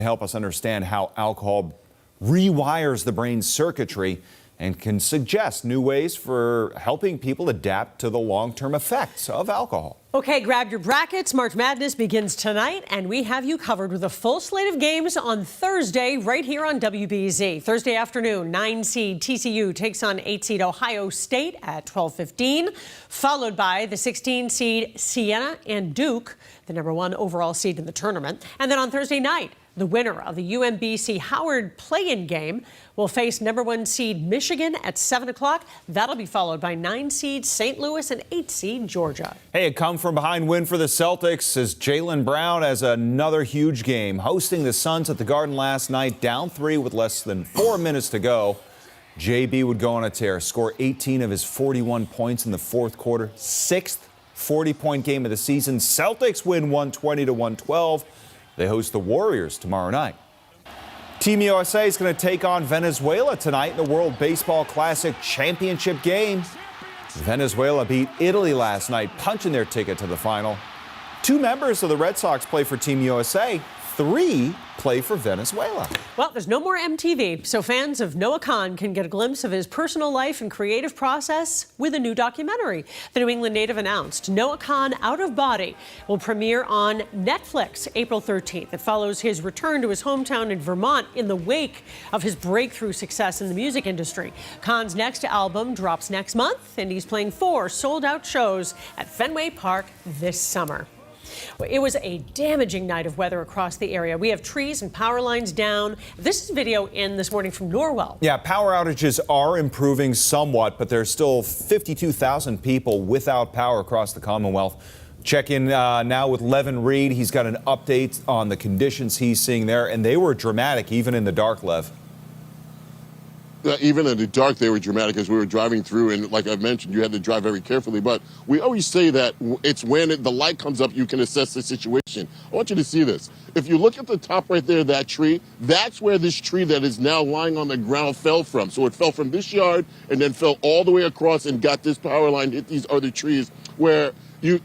Help us understand how alcohol rewires the brain's circuitry and can suggest new ways for helping people adapt to the long-term effects of alcohol. Okay, grab your brackets. March Madness begins tonight, and we have you covered with a full slate of games on Thursday right here on WBZ. Thursday afternoon, 9-seed TCU takes on 8-seed Ohio State at 12:15, followed by the 16-seed Siena and Duke, the #1 overall seed in the tournament. And then on Thursday night, the winner of the UMBC Howard play-in game will face #1 seed Michigan at 7 o'clock. That'll be followed by 9-seed St. Louis and 8-seed Georgia. Hey, a come-from-behind win for the Celtics as Jaylen Brown has another huge game. Hosting the Suns at the Garden last night, down 3 with less than 4 minutes to go. JB would go on a tear, score 18 of his 41 points in the fourth quarter. 6th 40-point game of the season. Celtics win 120-112. They host the Warriors tomorrow night. Team USA is going to take on Venezuela tonight in the World Baseball Classic Championship game. Venezuela beat Italy last night, punching their ticket to the final. 2 members of the Red Sox play for Team USA. 3 play for Venezuela. Well, there's no more MTV, so fans of Noah Khan can get a glimpse of his personal life and creative process with a new documentary. The New England native announced Noah Khan Out of Body will premiere on Netflix April 13th. It follows his return to his hometown in Vermont in the wake of his breakthrough success in the music industry. Khan's next album drops next month, and he's playing 4 sold-out shows at Fenway Park this summer. It was a damaging night of weather across the area. We have trees and power lines down. This is video in this morning from Norwell. Yeah, power outages are improving somewhat, but there's still 52,000 people without power across the Commonwealth. Check in now with Levin Reed. He's got an update on the conditions he's seeing there, and they were dramatic even in the dark, Lev. Even in the dark, they were dramatic as we were driving through. And like I mentioned, you had to drive very carefully. But we always say that it's when the light comes up, you can assess the situation. I want you to see this. If you look at the top right there, that tree, that's where this tree that is now lying on the ground fell from. So it fell from this yard and then fell all the way across and got this power line, hit these other trees where you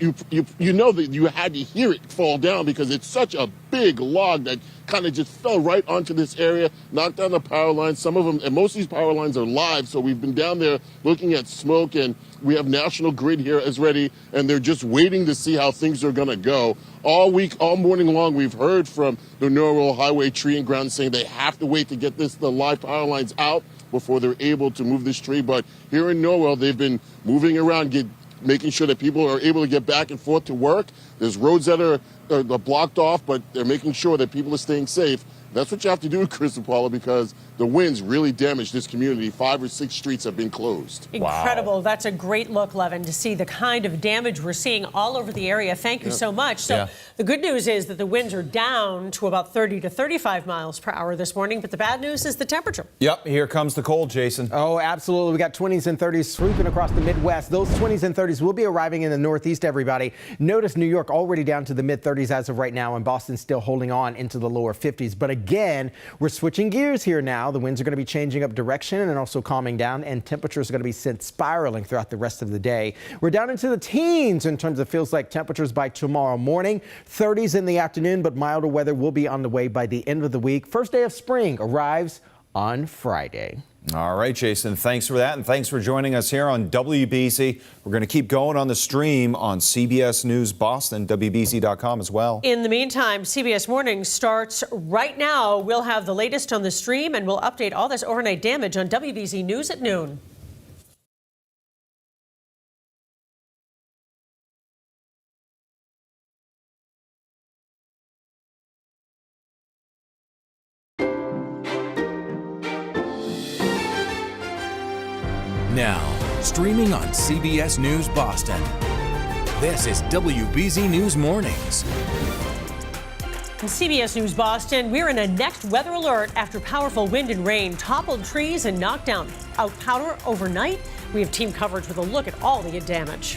know that you had to hear it fall down because it's such a big log that kind of just fell right onto this area, knocked down the power lines. Some of them, and most of these power lines are live, so we've been down there looking at smoke, and we have National Grid here as ready, and they're just waiting to see how things are going to go. All week, all morning long, we've heard from the Norwell Highway Tree and Ground saying they have to wait to get the live power lines out before they're able to move this tree. But here in Norwell, they've been moving around, making sure that people are able to get back and forth to work. There's roads that are blocked off, but they're making sure that people are staying safe. That's what you have to do, Chris and Paula, because the winds really damaged this community. 5 or 6 streets have been closed. Incredible. Wow. That's a great look, Levin, to see the kind of damage we're seeing all over the area. Thank you so much. So the good news is that the winds are down to about 30 to 35 miles per hour this morning, but the bad news is the temperature. Yep, here comes the cold, Jason. Oh, absolutely. We got 20s and 30s sweeping across the Midwest. Those 20s and 30s will be arriving in the Northeast, everybody. Notice New York already down to the mid-30s as of right now, and Boston still holding on into the lower 50s. But again, we're switching gears here now. The winds are going to be changing up direction and also calming down, and temperatures are going to be sent spiraling throughout the rest of the day. We're down into the teens in terms of feels like temperatures by tomorrow morning. 30s in the afternoon, but milder weather will be on the way by the end of the week. First day of spring arrives on Friday. All right, Jason, thanks for that, and thanks for joining us here on WBZ. We're going to keep going on the stream on CBS News Boston, WBZ.com as well. In the meantime, CBS Mornings starts right now. We'll have the latest on the stream, and we'll update all this overnight damage on WBZ News at noon. Now, streaming on CBS News Boston. This is WBZ News Mornings. In CBS News Boston, we're in a next weather alert after powerful wind and rain toppled trees and knocked down out power overnight. We have team coverage with a look at all the damage.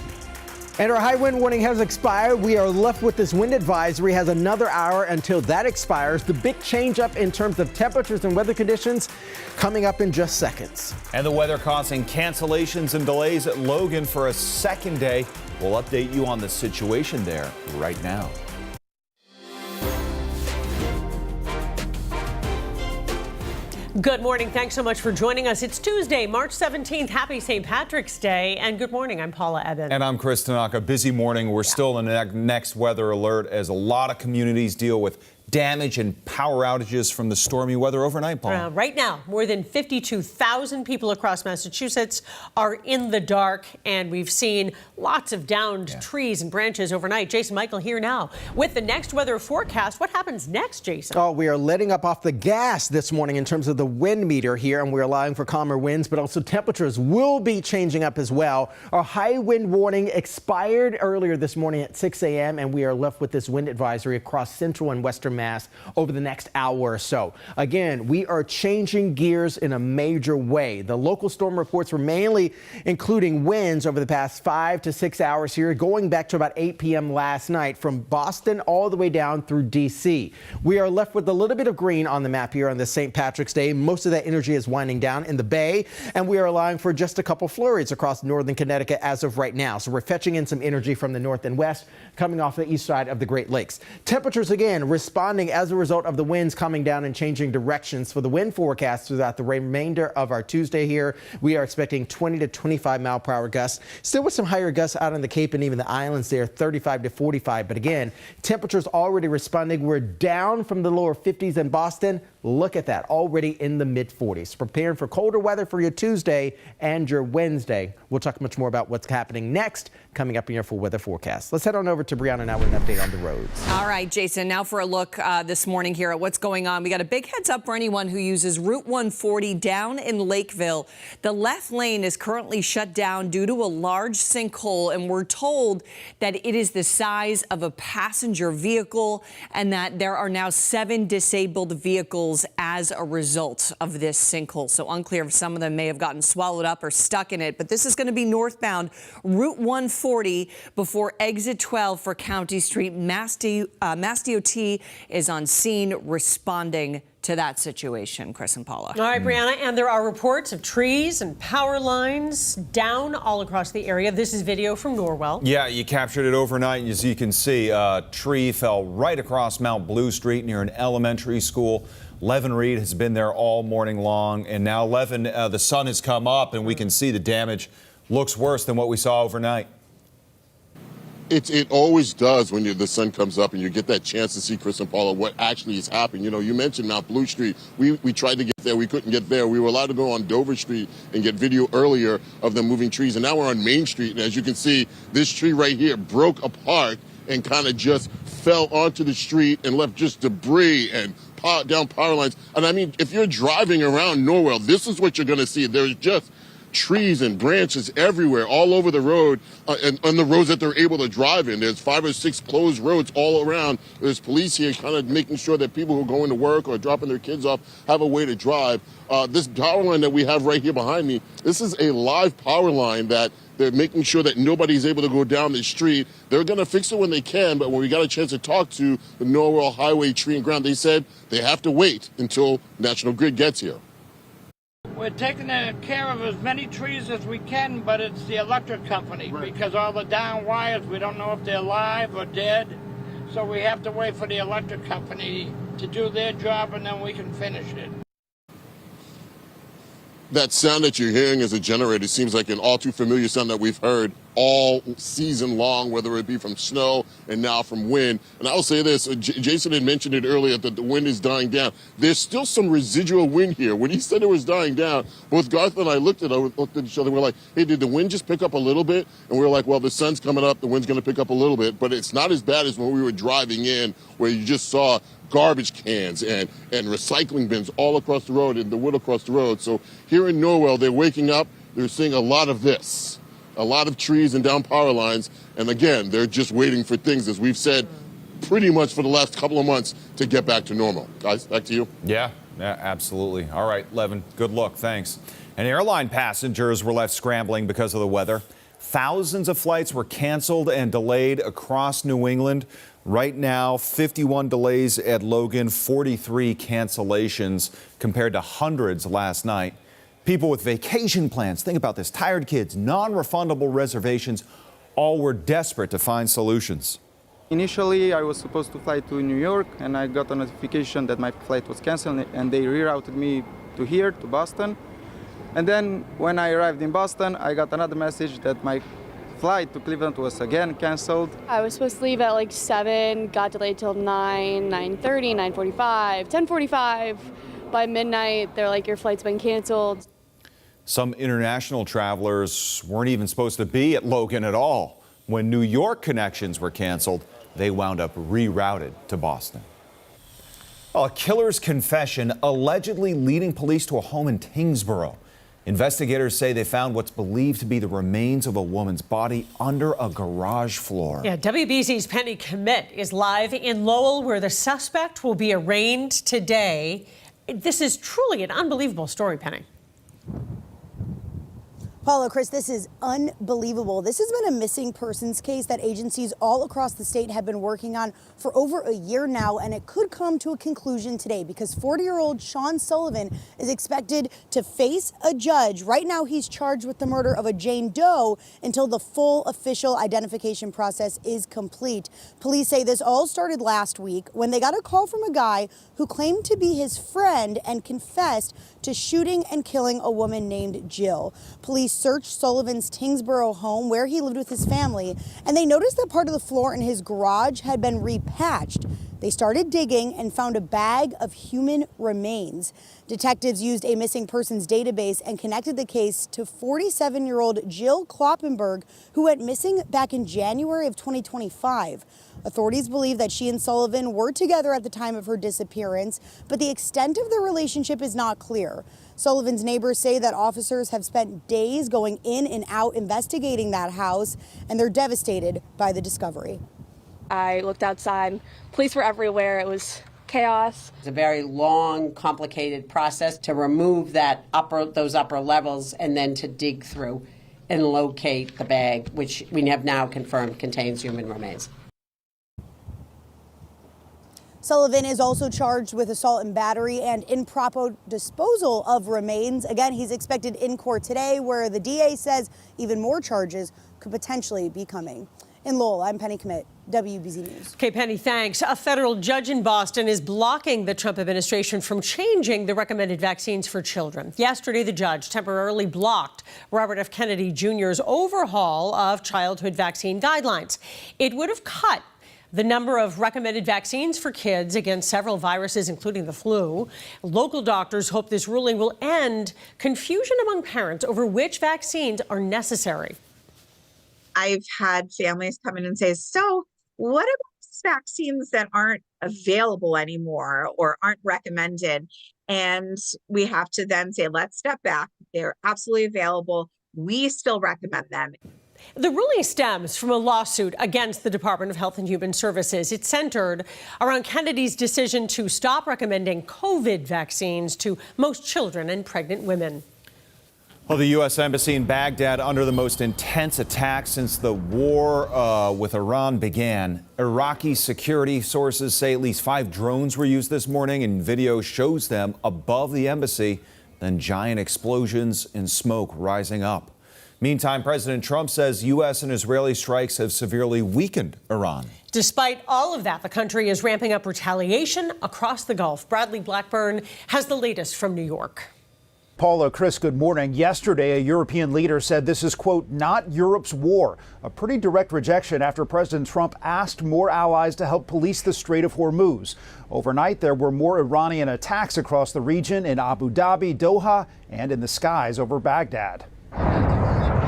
And our high wind warning has expired. We are left with this wind advisory. Has another hour until that expires. The big change up in terms of temperatures and weather conditions coming up in just seconds. And the weather causing cancellations and delays at Logan for a second day. We'll update you on the situation there right now. Good morning. Thanks so much for joining us. It's Tuesday, March 17th. Happy St. Patrick's Day. And good morning. I'm Paula Eben. And I'm Chris Tanaka. Busy morning. We're still in the next weather alert as a lot of communities deal with damage and power outages from the stormy weather overnight, Paul. Right now, more than 52,000 people across Massachusetts are in the dark, and we've seen lots of downed trees and branches overnight. Jason Michael here now with the next weather forecast. What happens next, Jason? Oh, we are letting up off the gas this morning in terms of the wind meter here, and we're allowing for calmer winds, but also temperatures will be changing up as well. Our high wind warning expired earlier this morning at 6 a.m., and we are left with this wind advisory across central and western Mass over the next hour or so. Again, we are changing gears in a major way. The local storm reports were mainly including winds over the past 5 to 6 hours here, going back to about 8 p.m. last night from Boston all the way down through D.C. We are left with a little bit of green on the map here on this St. Patrick's Day. Most of that energy is winding down in the Bay, and we are allowing for just a couple flurries across northern Connecticut as of right now. So we're fetching in some energy from the north and west coming off the east side of the Great Lakes. Temperatures again responding as a result of the winds coming down and changing directions. For the wind forecast throughout the remainder of our Tuesday here, we are expecting 20 to 25 mile per hour gusts. Still with some higher gusts out on the Cape and even the islands there, 35 to 45. But again, temperatures already responding. We're down from the lower 50s in Boston. Look at that, already in the mid 40s. Preparing for colder weather for your Tuesday and your Wednesday. We'll talk much more about what's happening next coming up in your full weather forecast. Let's head on over to Brianna now with an update on the roads. All right, Jason, now for a look this morning here at what's going on. We got a big heads up for anyone who uses Route 140 down in Lakeville. The left lane is currently shut down due to a large sinkhole, and we're told that it is the size of a passenger vehicle and that there are now 7 disabled vehicles as a result of this sinkhole. So unclear if some of them may have gotten swallowed up or stuck in it, but this is going to be northbound Route 140 before exit 12 for County Street. Mass DOT is on scene responding to that situation. Chris and Paula. All right, Brianna, and there are reports of trees and power lines down all across the area. This is video from Norwell. Yeah, you captured it overnight. As you can see, a tree fell right across Mount Blue Street near an elementary school. Levin Reed has been there all morning long, and now Levin, the sun has come up, and we can see the damage looks worse than what we saw overnight. It always does when the sun comes up and you get that chance to see, Chris and Paula, what actually is happening. You know, you mentioned Mount Blue Street. We tried to get there. We couldn't get there. We were allowed to go on Dover Street and get video earlier of them moving trees. And now we're on Main Street. And as you can see, this tree right here broke apart and kind of just fell onto the street and left just debris and down power lines. And I mean, if you're driving around Norwell, this is what you're going to see. There's just trees and branches everywhere, all over the road, and on the roads that they're able to drive in. There's 5 or 6 closed roads all around. There's police here kind of making sure that people who are going to work or dropping their kids off have a way to drive. This power line that we have right here behind me, this is a live power line that they're making sure that nobody's able to go down the street. They're going to fix it when they can, but when we got a chance to talk to the Norwell Highway Tree and Ground, they said they have to wait until National Grid gets here. We're taking care of as many trees as we can, but it's the electric company, because all the down wires, we don't know if they're live or dead. So we have to wait for the electric company to do their job, and then we can finish it. That sound that you're hearing as a generator seems like an all too familiar sound that we've heard all season long, whether it be from snow and now from wind. And I'll say this, Jason had mentioned it earlier that the wind is dying down. There's still some residual wind here. When he said it was dying down, both Garth and I looked at each other. We're like, hey, did the wind just pick up a little bit? And we were like, well, the sun's coming up, the wind's going to pick up a little bit, but it's not as bad as when we were driving in, where you just saw garbage cans and recycling bins all across the road and the wood across the road. So here in Norwell, they're waking up, they're seeing a lot of this, a lot of trees and down power lines. And again, they're just waiting for things, as we've said, pretty much for the last couple of months, to get back to normal. Guys, back to you. Yeah, absolutely. All right, Levin, good luck. Thanks. And airline passengers were left scrambling because of the weather. Thousands of flights were canceled and delayed across New England. Right now, 51 delays at Logan, 43 cancellations compared to hundreds last night. People with vacation plans, think about this, tired kids, non-refundable reservations, all were desperate to find solutions. Initially, I was supposed to fly to New York, and I got a notification that my flight was canceled, and they rerouted me to here, to Boston. And then when I arrived in Boston, I got another message that my flight to Cleveland was again canceled. I was supposed to leave at like 7, got delayed till 9, 9:30, 9:45, 10:45. By midnight, they're like, your flight's been canceled. Some international travelers weren't even supposed to be at Logan at all. When New York connections were canceled, they wound up rerouted to Boston. A killer's confession allegedly leading police to a home in Tyngsboro. Investigators say they found what's believed to be the remains of a woman's body under a garage floor. Yeah, WBZ's Penny Commit is live in Lowell, where the suspect will be arraigned today. This is truly an unbelievable story, Penny. Paula, Chris, this is unbelievable. This has been a missing persons case that agencies all across the state have been working on for over a year now, and it could come to a conclusion today because 40-year-old Sean Sullivan is expected to face a judge. Right now, he's charged with the murder of a Jane Doe until the full official identification process is complete. Police say this all started last week when they got a call from a guy who claimed to be his friend and confessed to shooting and killing a woman named Jill. Police searched Sullivan's Tyngsboro home where he lived with his family, and they noticed that part of the floor in his garage had been repatched. They started digging and found a bag of human remains. Detectives used a missing persons database and connected the case to 47-year-old Jill Kloppenberg, who went missing back in January of 2025. Authorities believe that she and Sullivan were together at the time of her disappearance, but the extent of their relationship is not clear. Sullivan's neighbors say that officers have spent days going in and out investigating that house, and they're devastated by the discovery. I looked outside, police were everywhere, it was chaos. It's a very long, complicated process to remove those upper levels and then to dig through and locate the bag, which we have now confirmed contains human remains. Sullivan is also charged with assault and battery and improper disposal of remains. Again, he's expected in court today, where the DA says even more charges could potentially be coming. In Lowell, I'm Penny Commit, WBZ News. Okay, Penny, thanks. A federal judge in Boston is blocking the Trump administration from changing the recommended vaccines for children. Yesterday, the judge temporarily blocked Robert F. Kennedy Jr.'s overhaul of childhood vaccine guidelines. It would have cut the number of recommended vaccines for kids against several viruses, including the flu. Local doctors hope this ruling will end confusion among parents over which vaccines are necessary. I've had families come in and say, so what about vaccines that aren't available anymore or aren't recommended? And we have to then say, let's step back. They're absolutely available. We still recommend them. The ruling stems from a lawsuit against the Department of Health and Human Services. It's centered around Kennedy's decision to stop recommending COVID vaccines to most children and pregnant women. Well, the U.S. Embassy in Baghdad under the most intense attack since the war with Iran began. Iraqi security sources say at least 5 drones were used this morning, and video shows them above the embassy, then giant explosions and smoke rising up. Meantime, President Trump says U.S. and Israeli strikes have severely weakened Iran. Despite all of that, the country is ramping up retaliation across the Gulf. Bradley Blackburn has the latest from New York. Paula, Chris, good morning. Yesterday, a European leader said this is, quote, not Europe's war. A pretty direct rejection after President Trump asked more allies to help police the Strait of Hormuz. Overnight, there were more Iranian attacks across the region in Abu Dhabi, Doha, and in the skies over Baghdad.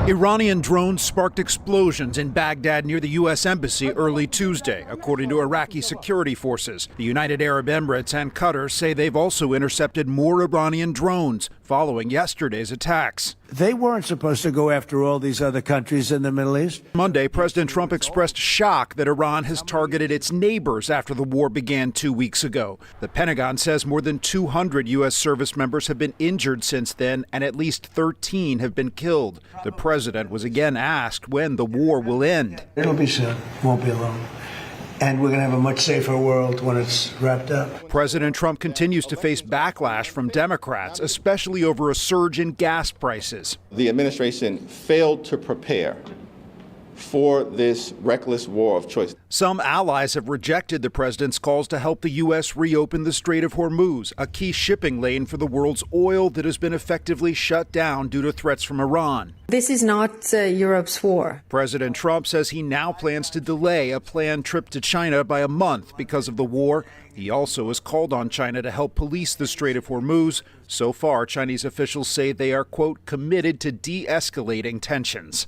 Iranian drones sparked explosions in Baghdad near the U.S. Embassy early Tuesday, according to Iraqi security forces. The United Arab Emirates and Qatar say they've also intercepted more Iranian drones following yesterday's attacks. They weren't supposed to go after all these other countries in the Middle East. Monday, President Trump expressed shock that Iran has targeted its neighbors after the war began 2 weeks ago. The Pentagon says more than 200 U.S. service members have been injured since then, and at least 13 have been killed. The president was again asked when the war will end. It'll be soon. Won't be long. And we're going to have a much safer world when it's wrapped up. President Trump continues to face backlash from Democrats, especially over a surge in gas prices. The administration failed to prepare for this reckless war of choice. Some allies have rejected the president's calls to help the U.S. reopen the Strait of Hormuz, a key shipping lane for the world's oil that has been effectively shut down due to threats from Iran. This is not Europe's war. President Trump says he now plans to delay a planned trip to China by a month because of the war. He also has called on China to help police the Strait of Hormuz. So far, Chinese officials say they are, quote, committed to de-escalating tensions.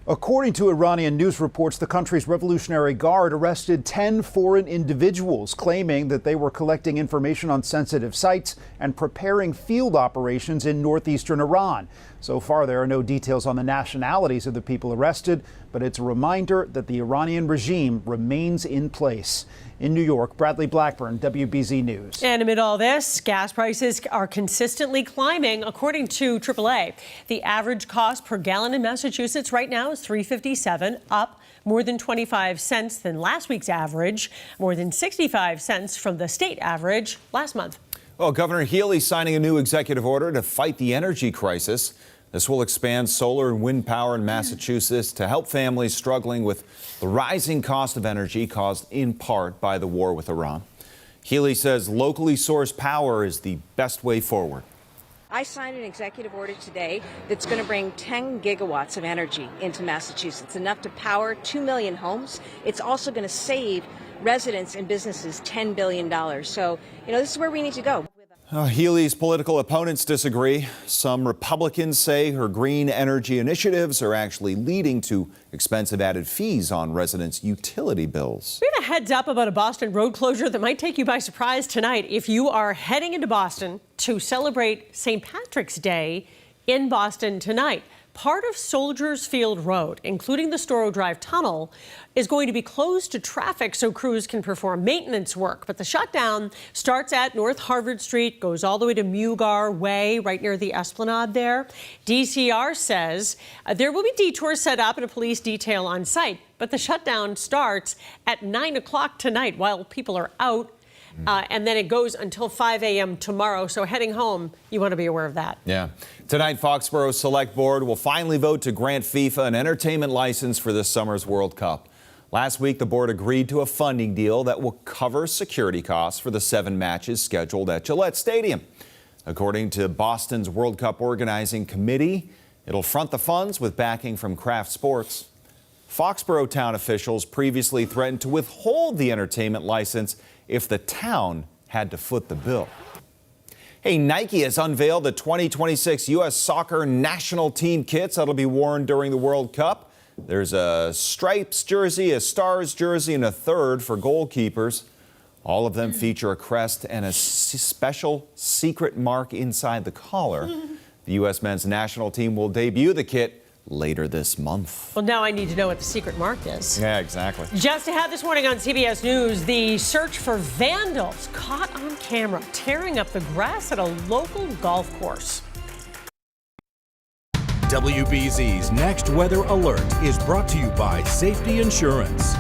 According to Iranian news reports, the country's Revolutionary Guard arrested 10 foreign individuals, claiming that they were collecting information on sensitive sites and preparing field operations in northeastern Iran. So far, there are no details on the nationalities of the people arrested, but it's a reminder that the Iranian regime remains in place. In New York, Bradley Blackburn, WBZ News. And amid all this, gas prices are consistently climbing, according to AAA. The average cost per gallon in Massachusetts right now is $3.57, up more than 25 cents than last week's average, more than 65 cents from the state average last month. Well, Governor Healy signing a new executive order to fight the energy crisis. This will expand solar and wind power in Massachusetts to help families struggling with the rising cost of energy caused in part by the war with Iran. Healy says locally sourced power is the best way forward. I signed an executive order today that's going to bring 10 gigawatts of energy into Massachusetts, enough to power 2 million homes. It's also going to save residents and businesses $10 billion. So, this is where we need to go. Healy's political opponents disagree. Some Republicans say her green energy initiatives are actually leading to expensive added fees on residents' utility bills. We have a heads up about a Boston road closure that might take you by surprise tonight if you are heading into Boston to celebrate St. Patrick's Day in Boston tonight. Part of Soldiers Field Road, including the Storrow Drive Tunnel, is going to be closed to traffic so crews can perform maintenance work. But the shutdown starts at North Harvard Street, goes all the way to Mugar Way, right near the Esplanade there. DCR says there will be detours set up and a police detail on site. But the shutdown starts at 9 o'clock tonight while people are out. And then it goes until 5 a.m. tomorrow. So heading home, you want to be aware of that. Yeah. Tonight, Foxborough's Select Board will finally vote to grant FIFA an entertainment license for this summer's World Cup. Last week, the board agreed to a funding deal that will cover security costs for the 7 matches scheduled at Gillette Stadium. According to Boston's World Cup Organizing Committee, it'll front the funds with backing from Kraft Sports. Foxborough town officials previously threatened to withhold the entertainment license if the town had to foot the bill. Hey, Nike has unveiled the 2026 U.S. Soccer National Team kits that'll be worn during the World Cup. There's a stripes jersey, a stars jersey, and a third for goalkeepers. All of them feature a crest and a special secret mark inside the collar. The U.S. men's national team will debut the kit later this month. Well, now I need to know what the secret mark is. Yeah, exactly. Just ahead this morning on CBS News, the search for vandals caught on camera tearing up the grass at a local golf course. WBZ's Next Weather Alert is brought to you by Safety Insurance.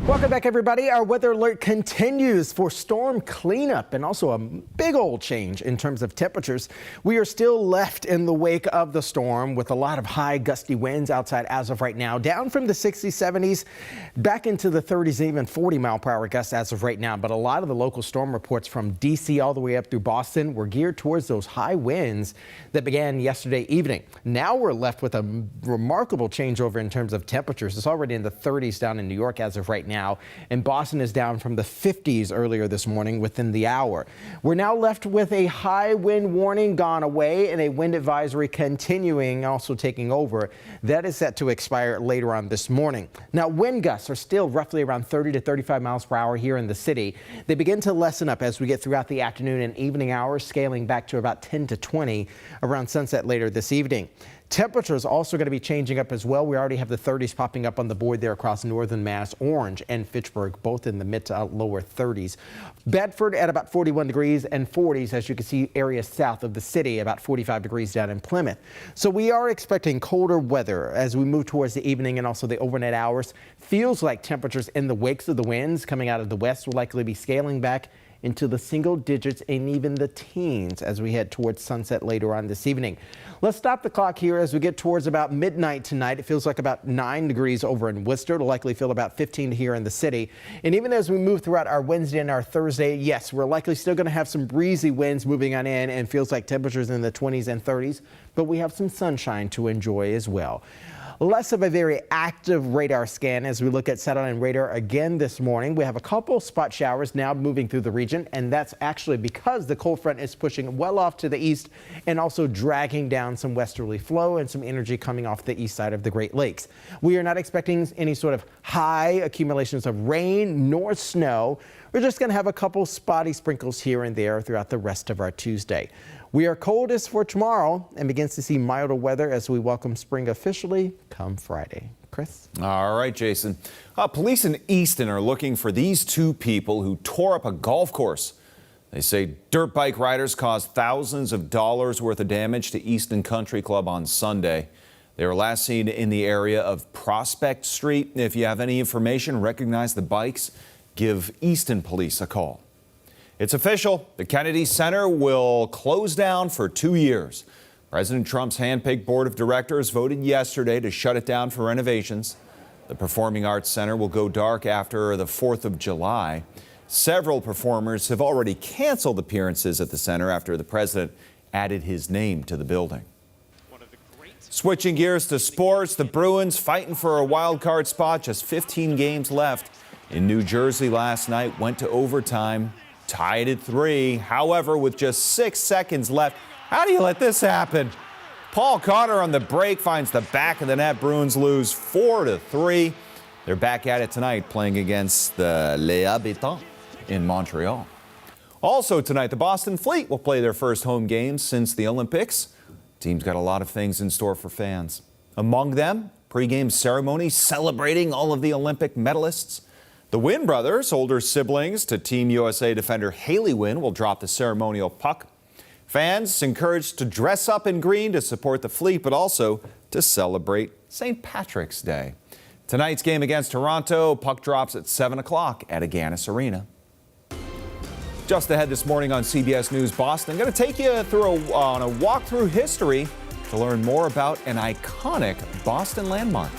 Welcome back, everybody. Our weather alert continues for storm cleanup and also a big old change in terms of temperatures. We are still left in the wake of the storm with a lot of high gusty winds outside as of right now, down from the 60s, 70s, back into the 30s, and even 40-mile-per-hour gusts as of right now. But a lot of the local storm reports from D.C. all the way up through Boston were geared towards those high winds that began yesterday evening. Now we're left with a remarkable changeover in terms of temperatures. It's already in the 30s down in New York as of right now. And Boston is down from the 50s earlier this morning within the hour. We're now left with a high wind warning gone away and a wind advisory continuing, also taking over. That is set to expire later on this morning. Now, wind gusts are still roughly around 30 to 35 miles per hour here in the city. They begin to lessen up as we get throughout the afternoon and evening hours, scaling back to about 10 to 20 around sunset later this evening. Temperatures also going to be changing up as well. We already have the 30s popping up on the board there across northern Mass, Orange and Fitchburg, both in the mid to lower 30s. Bedford at about 41 degrees and 40s, as you can see, areas south of the city, about 45 degrees down in Plymouth. So we are expecting colder weather as we move towards the evening and also the overnight hours. Feels like temperatures in the wakes of the winds coming out of the west will likely be scaling back into the single digits and even the teens as we head towards sunset later on this evening. Let's stop the clock here as we get towards about midnight tonight. It feels like about 9 degrees over in Worcester. It'll likely feel about 15 here in the city. And even as we move throughout our Wednesday and our Thursday, yes, we're likely still going to have some breezy winds moving on in and feels like temperatures in the 20s and 30s, but we have some sunshine to enjoy as well. Less of a very active radar scan as we look at satellite radar again this morning. We have a couple spot showers now moving through the region, and that's actually because the cold front is pushing well off to the east and also dragging down some westerly flow and some energy coming off the east side of the Great Lakes. We are not expecting any sort of high accumulations of rain nor snow. We're just going to have a couple spotty sprinkles here and there throughout the rest of our Tuesday. We are coldest for tomorrow and begins to see milder weather as we welcome spring officially come Friday. Chris? All right, Jason. Police in Easton are looking for these two people who tore up a golf course. They say dirt bike riders caused thousands of dollars worth of damage to Easton Country Club on Sunday. They were last seen in the area of Prospect Street. If you have any information, recognize the bikes, give Easton Police a call. It's official. The Kennedy Center will close down for 2 years. President Trump's handpicked board of directors voted yesterday to shut it down for renovations. The Performing Arts Center will go dark after the 4th of July. Several performers have already canceled appearances at the center after the president added his name to the building. Switching gears to sports, the Bruins fighting for a wild card spot. Just 15 games left. In New Jersey last night, went to overtime. Tied at 3. However, with just 6 seconds left, how do you let this happen? Paul Carter on the break finds the back of the net. Bruins lose 4-3. They're back at it tonight playing against the Les Habitants in Montreal. Also tonight, the Boston Fleet will play their first home games since the Olympics. The team's got a lot of things in store for fans. Among them, pregame ceremony celebrating all of the Olympic medalists. The Wynn brothers, older siblings to Team USA defender Haley Wynn, will drop the ceremonial puck. Fans encouraged to dress up in green to support the Fleet, but also to celebrate St. Patrick's Day. Tonight's game against Toronto, puck drops at 7 o'clock at Agganis Arena. Just ahead this morning on CBS News Boston, I'm going to take you through on a walk through history to learn more about an iconic Boston landmark.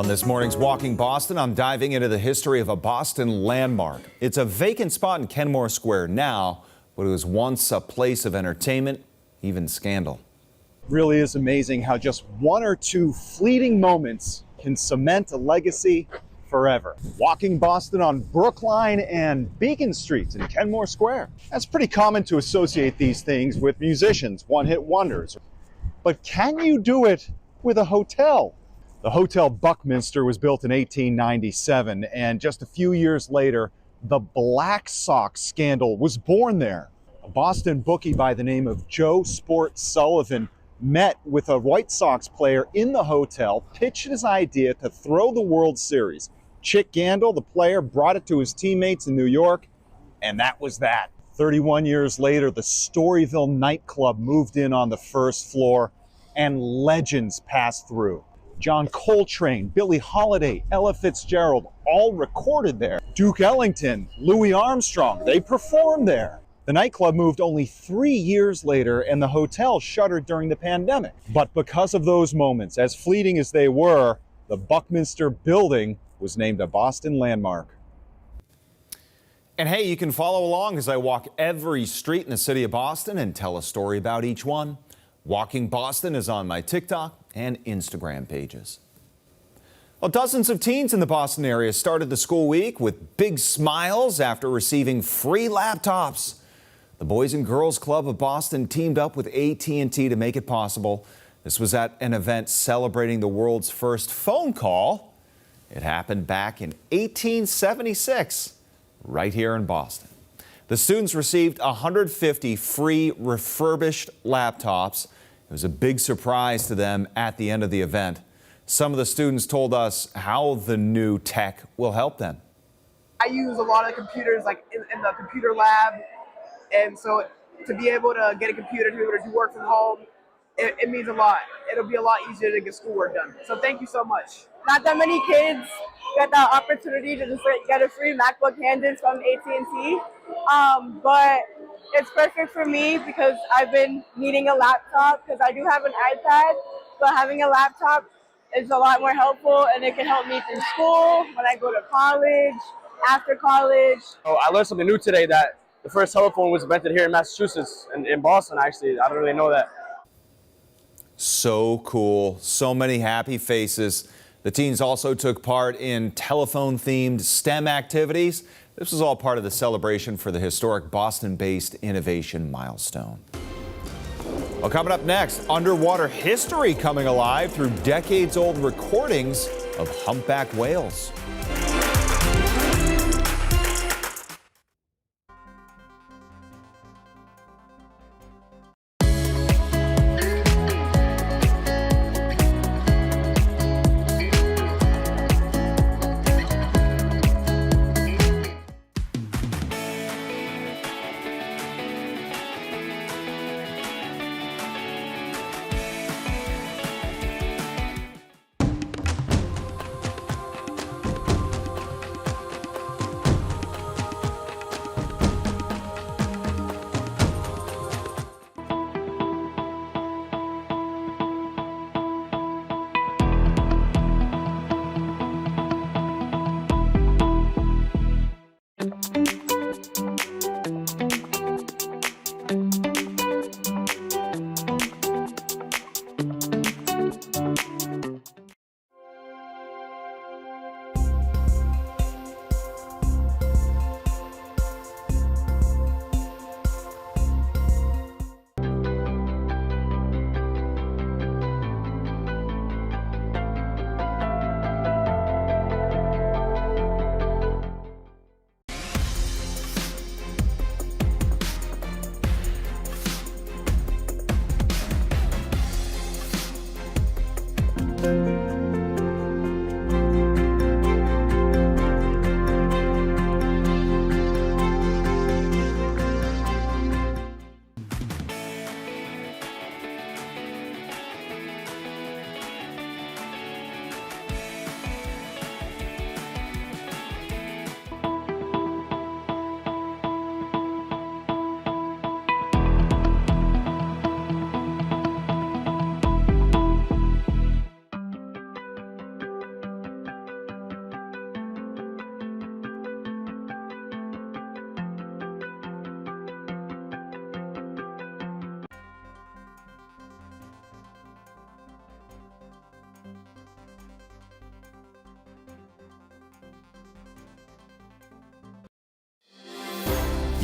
On this morning's Walking Boston, I'm diving into the history of a Boston landmark. It's a vacant spot in Kenmore Square now, but it was once a place of entertainment, even scandal. Really is amazing how just one or two fleeting moments can cement a legacy forever. Walking Boston on Brookline and Beacon Streets in Kenmore Square. That's pretty common to associate these things with musicians, one-hit wonders. But can you do it with a hotel? The Hotel Buckminster was built in 1897, and just a few years later, the Black Sox scandal was born there. A Boston bookie by the name of Joe Sport Sullivan met with a White Sox player in the hotel, pitched his idea to throw the World Series. Chick Gandil, the player, brought it to his teammates in New York, and that was that. 31 years later, the Storyville nightclub moved in on the first floor, and legends passed through. John Coltrane, Billie Holiday, Ella Fitzgerald, all recorded there. Duke Ellington, Louis Armstrong, they performed there. The nightclub moved only 3 years later, and the hotel shuttered during the pandemic. But because of those moments, as fleeting as they were, the Buckminster building was named a Boston landmark. And hey, you can follow along as I walk every street in the city of Boston and tell a story about each one. Walking Boston is on my TikTok and Instagram pages. Well, dozens of teens in the Boston area started the school week with big smiles after receiving free laptops. The Boys and Girls Club of Boston teamed up with AT&T to make it possible. This was at an event celebrating the world's first phone call. It happened back in 1876, right here in Boston. The students received 150 free refurbished laptops. It was a big surprise to them at the end of the event. Some of the students told us how the new tech will help them. I use a lot of computers like in the computer lab, and so to be able to get a computer to be able to do work from home, it means a lot. It'll be a lot easier to get schoolwork done. So thank you so much. Not that many kids get the opportunity to just get a free MacBook handed from AT&T, but it's perfect for me because I've been needing a laptop because I do have an iPad, but having a laptop is a lot more helpful, and it can help me through school, when I go to college, after college. Oh, I learned something new today, that the first telephone was invented here in Massachusetts, and in Boston, actually. I don't really know that. So cool. So many happy faces. The teens also took part in telephone-themed STEM activities. This was all part of the celebration for the historic Boston-based innovation milestone. Well, coming up next, underwater history coming alive through decades-old recordings of humpback whales.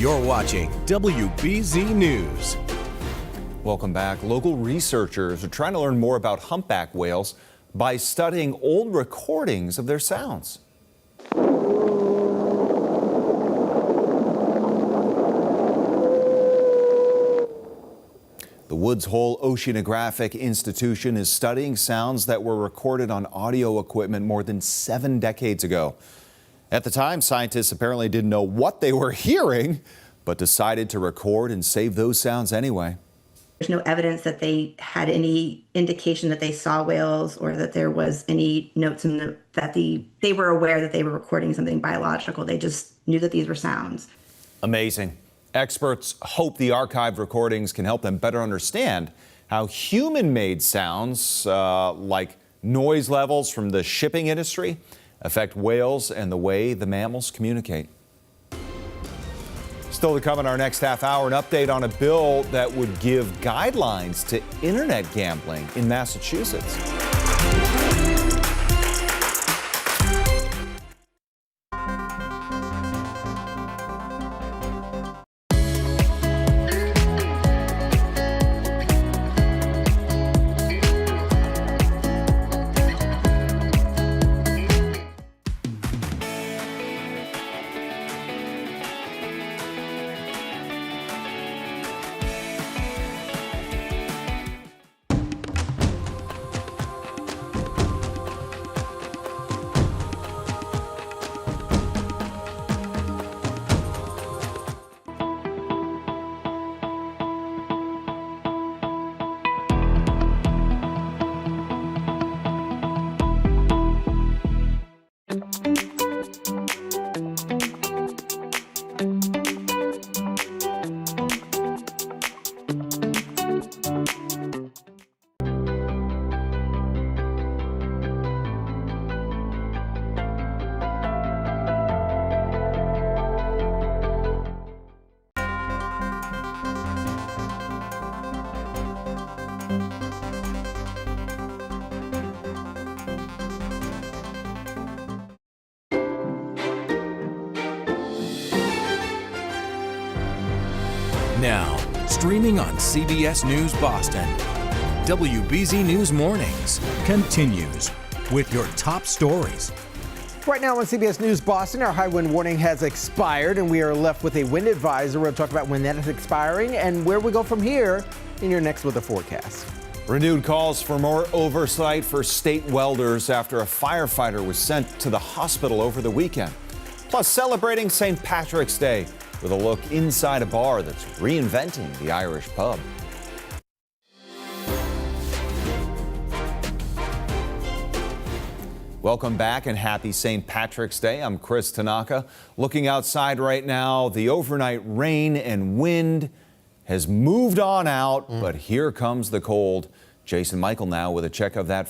You're watching WBZ News. Welcome back. Local researchers are trying to learn more about humpback whales by studying old recordings of their sounds. The Woods Hole Oceanographic Institution is studying sounds that were recorded on audio equipment more than 7 decades ago. At the time, scientists apparently didn't know what they were hearing, but decided to record and save those sounds anyway. There's no evidence that they had any indication that they saw whales or that there was any notes in that they were aware that they were recording something biological. They just knew that these were sounds. Amazing. Experts hope the archived recordings can help them better understand how human-made sounds like noise levels from the shipping industry affect whales and the way the mammals communicate. Still to come in our next half hour, an update on a bill that would give guidelines to internet gambling in Massachusetts. Now, streaming on CBS News Boston, WBZ News Mornings continues with your top stories. Right now on CBS News Boston, our high wind warning has expired and we are left with a wind advisor. We'll talk about when that is expiring and where we go from here in your next weather forecast. Renewed calls for more oversight for state welders after a firefighter was sent to the hospital over the weekend. Plus, celebrating St. Patrick's Day with a look inside a bar that's reinventing the Irish pub. Welcome back and happy St. Patrick's Day. I'm Chris Tanaka. Looking outside right now, the overnight rain and wind has moved on out, but here comes the cold. Jason Michael now with a check of that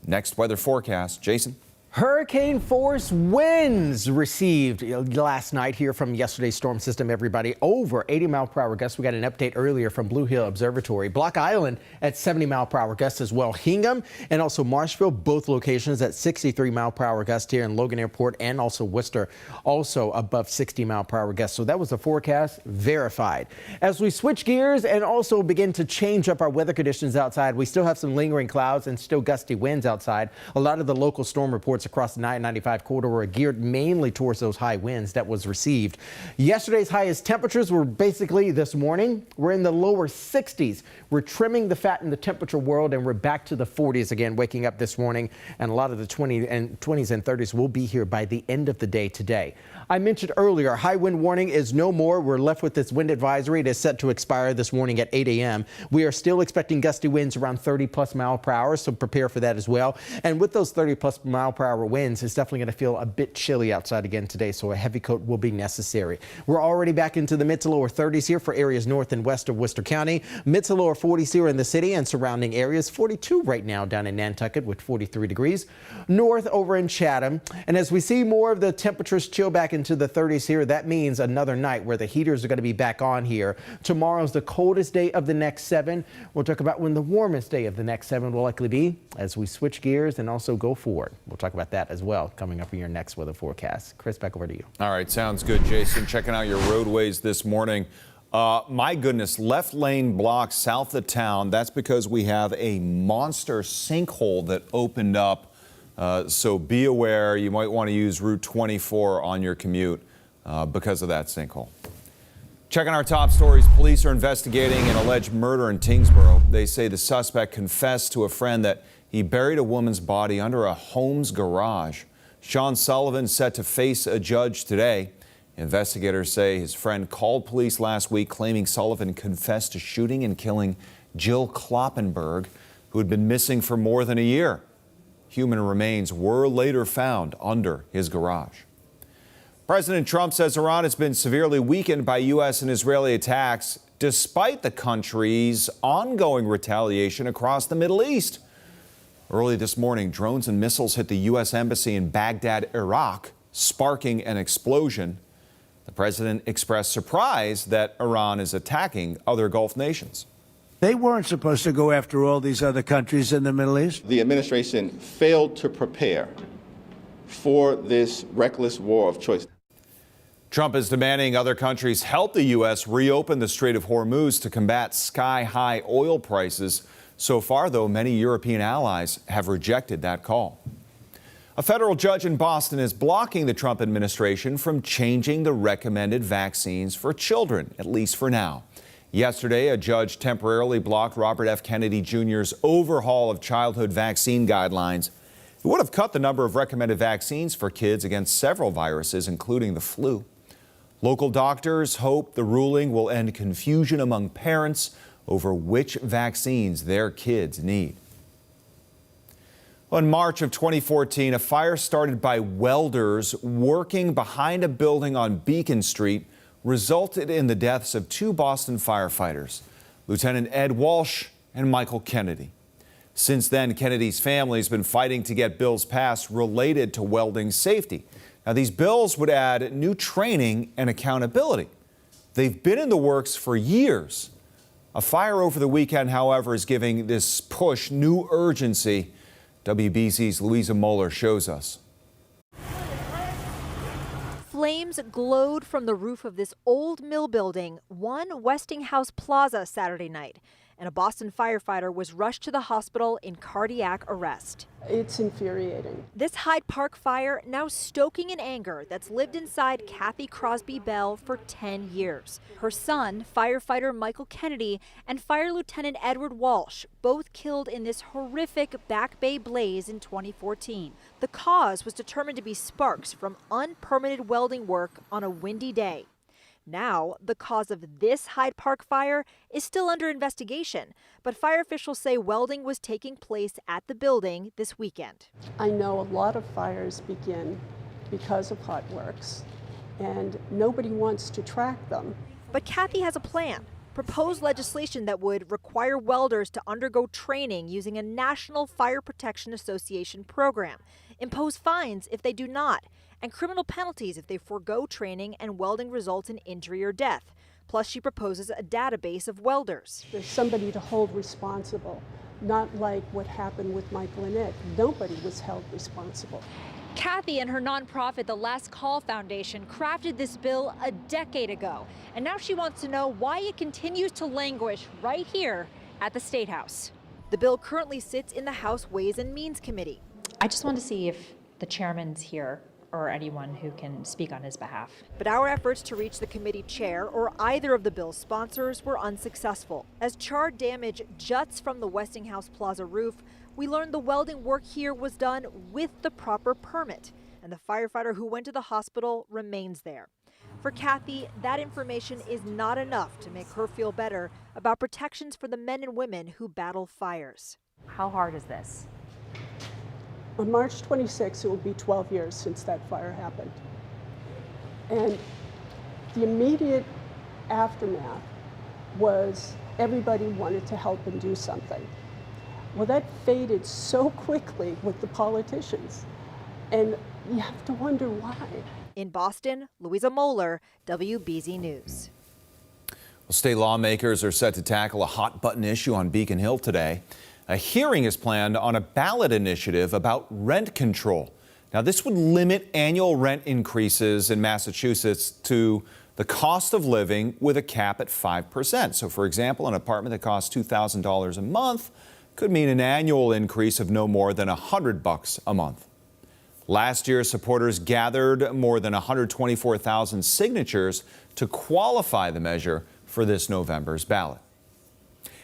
next weather forecast. Jason? Hurricane force winds received last night here from yesterday's storm system, everybody. Over 80 mile per hour gusts. We got an update earlier from Blue Hill Observatory. Block Island at 70 mile per hour gusts as well. Hingham and also Marshville, both locations at 63 mile per hour gusts here in Logan Airport, and also Worcester, also above 60 mile per hour gusts. So that was the forecast verified. As we switch gears and also begin to change up our weather conditions outside, we still have some lingering clouds and still gusty winds outside. A lot of the local storm reports across the I-95 corridor are geared mainly towards those high winds that was received. Yesterday's highest temperatures were basically this morning. We're in the lower 60s. We're trimming the fat in the temperature world and we're back to the 40s again, waking up this morning. And a lot of the 20s and 30s will be here by the end of the day today. I mentioned earlier, high wind warning is no more. We're left with this wind advisory. It is set to expire this morning at 8 a.m. We are still expecting gusty winds around 30 plus mile per hour, so prepare for that as well. And with those 30 plus mile per hour winds, it's definitely going to feel a bit chilly outside again today, so a heavy coat will be necessary. We're already back into the mid to lower 30s here for areas north and west of Worcester County. Mid to lower 40s here in the city and surrounding areas. 42 right now down in Nantucket with 43 degrees. North over in Chatham. And as we see more of the temperatures chill back into the 30s here, that means another night where the heaters are going to be back on here. Tomorrow's the coldest day of the next 7. We'll talk about when the warmest day of the next 7 will likely be as we switch gears and also go forward. We'll talk about about that as well coming up in your next weather forecast. Chris, back over to you. All right, sounds good, Jason. Checking out your roadways this morning. My goodness, left lane blocked south of town. That's because we have a monster sinkhole that opened up. So be aware, you might want to use Route 24 on your commute because of that sinkhole. Checking our top stories, police are investigating an alleged murder in Tingsboro. They say the suspect confessed to a friend that he buried a woman's body under a home's garage. Sean Sullivan set to face a judge today. Investigators say his friend called police last week claiming Sullivan confessed to shooting and killing Jill Kloppenberg, who had been missing for more than a year. Human remains were later found under his garage. President Trump says Iran has been severely weakened by U.S. and Israeli attacks despite the country's ongoing retaliation across the Middle East. Early this morning, drones and missiles hit the U.S. Embassy in Baghdad, Iraq, sparking an explosion. The president expressed surprise that Iran is attacking other Gulf nations. They weren't supposed to go after all these other countries in the Middle East. The administration failed to prepare for this reckless war of choice. Trump is demanding other countries help the U.S. reopen the Strait of Hormuz to combat sky-high oil prices. So far, though, many European allies have rejected that call. A federal judge in Boston is blocking the Trump administration from changing the recommended vaccines for children, at least for now. Yesterday, a judge temporarily blocked Robert F. Kennedy Jr.'s overhaul of childhood vaccine guidelines. It would have cut the number of recommended vaccines for kids against several viruses, including the flu. Local doctors hope the ruling will end confusion among parents over which vaccines their kids need. In March of 2014, a fire started by welders working behind a building on Beacon Street resulted in the deaths of two Boston firefighters, Lieutenant Ed Walsh and Michael Kennedy. Since then, Kennedy's family has been fighting to get bills passed related to welding safety. Now, these bills would add new training and accountability. They've been in the works for years. A fire over the weekend, however, is giving this push new urgency. WBZ's Louisa Moeller shows us. Flames glowed from the roof of this old mill building, One Westinghouse Plaza, Saturday night, and a Boston firefighter was rushed to the hospital in cardiac arrest. It's infuriating. This Hyde Park fire now stoking an anger that's lived inside Kathy Crosby Bell for 10 years. Her son, firefighter Michael Kennedy, and Fire Lieutenant Edward Walsh, both killed in this horrific Back Bay blaze in 2014. The cause was determined to be sparks from unpermitted welding work on a windy day. Now, the cause of this Hyde Park fire is still under investigation, but fire officials say welding was taking place at the building this weekend. I know a lot of fires begin because of hot works, and nobody wants to track them. But Kathy has a plan. Proposed legislation that would require welders to undergo training using a National Fire Protection Association program, impose fines if they do not, and criminal penalties if they forego training and welding results in injury or death. Plus, she proposes a database of welders. There's somebody to hold responsible, not like what happened with Michael and Ed. Nobody was held responsible. Kathy and her nonprofit, the Last Call Foundation, crafted this bill a decade ago. And now she wants to know why it continues to languish right here at the State House. The bill currently sits in the House Ways and Means Committee. I just want to see if the chairman's here or anyone who can speak on his behalf. But our efforts to reach the committee chair or either of the bill's sponsors were unsuccessful. As charred damage juts from the Westinghouse Plaza roof, we learned the welding work here was done with the proper permit, and the firefighter who went to the hospital remains there. For Kathy, that information is not enough to make her feel better about protections for the men and women who battle fires. How hard is this? On March 26, it will be 12 years since that fire happened. And the immediate aftermath was everybody wanted to help and do something. Well, that faded so quickly with the politicians, and you have to wonder why. In Boston, Louisa Moeller, WBZ News. Well, state lawmakers are set to tackle a hot-button issue on Beacon Hill today. A hearing is planned on a ballot initiative about rent control. Now, this would limit annual rent increases in Massachusetts to the cost of living with a cap at 5%. So, for example, an apartment that costs $2,000 a month could mean an annual increase of no more than $100 a month. Last year, supporters gathered more than 124,000 signatures to qualify the measure for this November's ballot.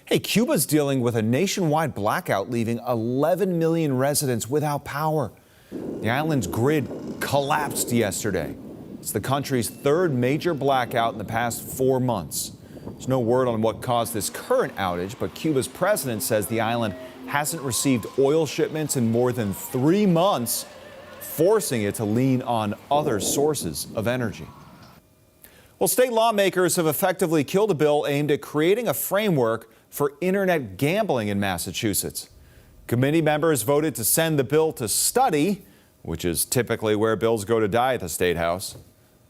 Hey, Cuba's dealing with a nationwide blackout, leaving 11 million residents without power. The island's grid collapsed yesterday. It's the country's third major blackout in the past 4 months. There's no word on what caused this current outage, but Cuba's president says the island hasn't received oil shipments in more than 3 months, forcing it to lean on other sources of energy. Well, state lawmakers have effectively killed a bill aimed at creating a framework for internet gambling in Massachusetts. Committee members voted to send the bill to study, which is typically where bills go to die at the State House.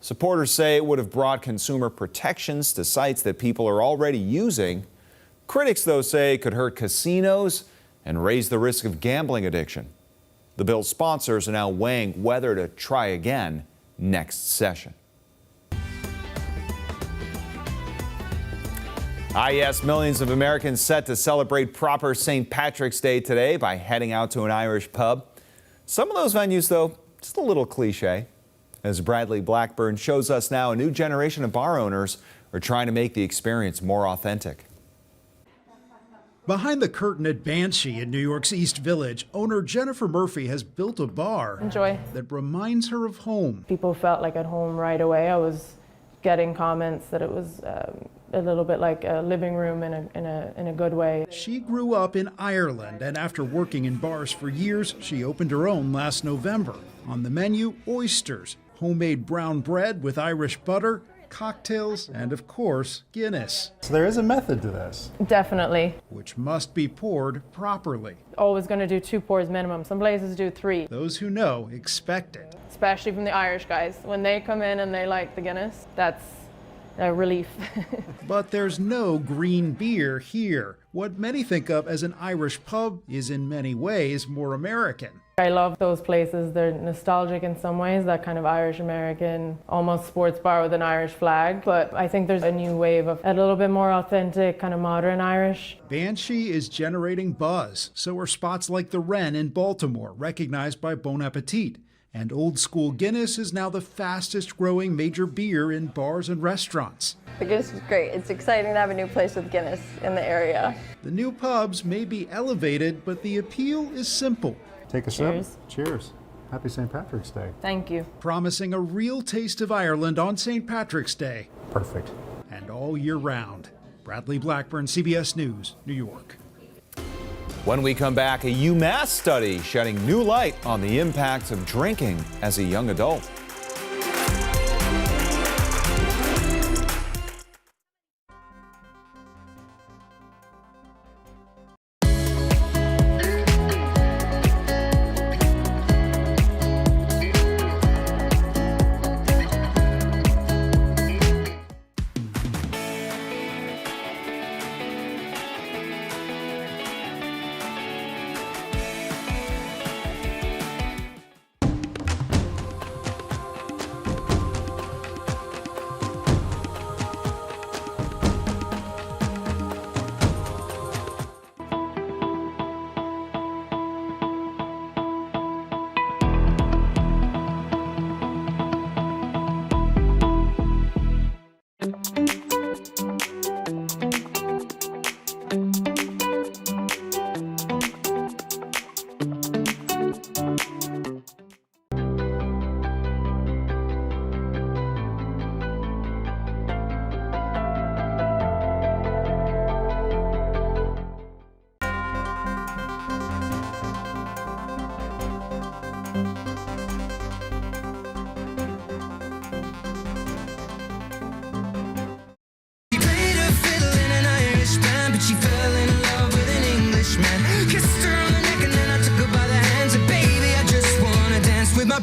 Supporters say it would have brought consumer protections to sites that people are already using. Critics, though, say it could hurt casinos and raise the risk of gambling addiction. The bill's sponsors are now weighing whether to try again next session. Yes, millions of Americans set to celebrate proper St. Patrick's Day today by heading out to an Irish pub. Some of those venues, though, just a little cliche. As Bradley Blackburn shows us now, a new generation of bar owners are trying to make the experience more authentic. Behind the curtain at Banshee in New York's East Village, owner Jennifer Murphy has built a bar that reminds her of home. People felt like at home right away. I was getting comments that it was a little bit like a living room in a good way. She grew up in Ireland, and after working in bars for years, she opened her own last November. On the menu, oysters, homemade brown bread with Irish butter, cocktails, and of course, Guinness. So there is a method to this. Definitely. Which must be poured properly. Always going to do 2 pours minimum. Some places do 3. Those who know expect it. Especially from the Irish guys. When they come in and they like the Guinness, that's a relief. But there's no green beer here. What many think of as an Irish pub is in many ways more American. I love those places. They're nostalgic in some ways, that kind of Irish-American, almost sports bar with an Irish flag. But I think there's a new wave of a little bit more authentic, kind of modern Irish. Banshee is generating buzz. So are spots like the Wren in Baltimore, recognized by Bon Appetit. And Old School Guinness is now the fastest growing major beer in bars and restaurants. The Guinness is great. It's exciting to have a new place with Guinness in the area. The new pubs may be elevated, but the appeal is simple. Take a sip. Cheers. Happy St. Patrick's Day. Thank you. Promising a real taste of Ireland on St. Patrick's Day. Perfect. And all year round. Bradley Blackburn, CBS News, New York. When we come back, a UMass study shedding new light on the impacts of drinking as a young adult.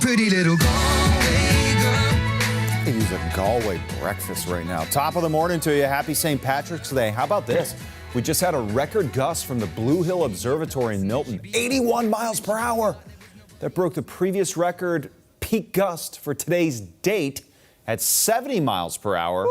Pretty little Galway girl. He's a Galway breakfast right now. Top of the morning to you. Happy St. Patrick's Day. How about this? We just had a record gust from the Blue Hill Observatory in Milton. 81 miles per hour. that broke the previous record peak gust for today's date at 70 miles per hour,